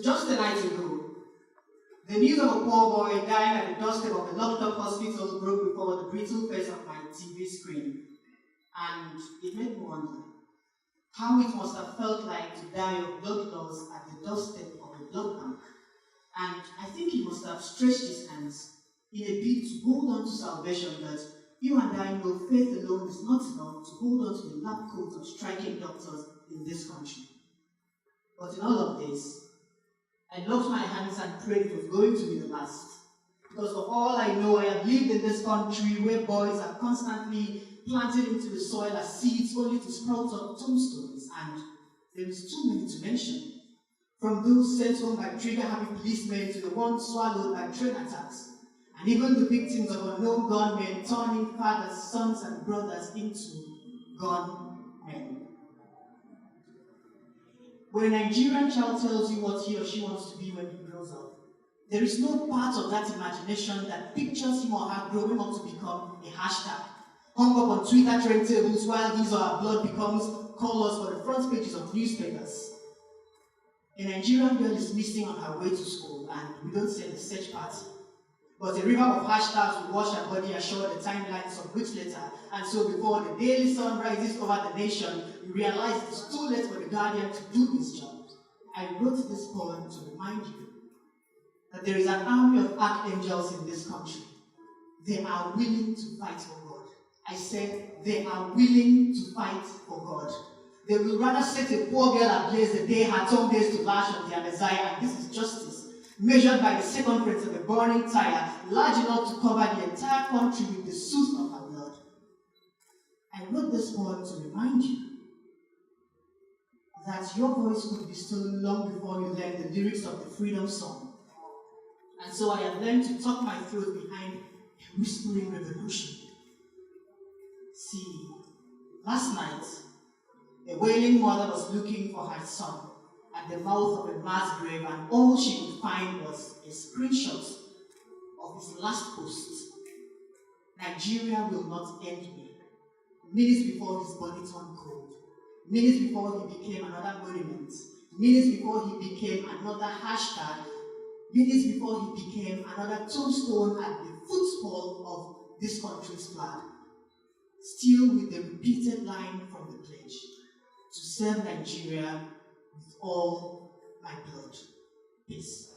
Just a night ago, the news of a poor boy dying at the doorstep of a locked-up hospital broke before the brittle face of my TV screen, and it made me wonder how it must have felt like to die of blood loss at the doorstep of a blood bank. And I think he must have stretched his hands in a bid to hold on to salvation that you and I know faith alone is not enough to hold on to the lab coat of striking doctors in this country. But in all of this, I locked my hands and prayed it was going to be the last. Because of all I know, I have lived in this country where boys are constantly planted into the soil as seeds only to sprout up tombstones, and there is too many to mention. From those sent home by trigger-happy policemen to the ones swallowed by train attacks, and even the victims of unknown gunmen turning fathers, sons, and brothers into gunmen. When a Nigerian child tells you what he or she wants to be when he grows up, there is no part of that imagination that pictures him or her growing up to become a hashtag, hung up on Twitter trend tables while his or her blood becomes colors for the front pages of newspapers. A Nigerian girl is missing on her way to school, and we don't send a search party. But a river of hashtags will wash her body ashore the timelines of which later, and so before the daily sun rises over the nation, you realize it's too late for the Guardian to do his job. I wrote this poem to remind you that there is an army of archangels in this country. They are willing to fight for God. I said they are willing to fight for God. They will rather set a poor girl ablaze the day her tongue days to lash on their Messiah, and this is justice, measured by the circumference of a burning tire, large enough to cover the entire country with the soot of her blood. I wrote this poem to remind you that your voice could be stolen long before you learned the lyrics of the freedom song. And so I have learned to tuck my throat behind a whispering revolution. See, last night, a wailing mother was looking for her son at the mouth of a mass grave, and all she could find was a screenshot of his last post. Nigeria will not end me. Minutes before his body turned cold. Minutes before he became another monument. Minutes before he became another hashtag. Minutes before he became another tombstone at the footfall of this country's flag. Still with the repeated line from the pledge, to serve Nigeria with all my blood. Peace.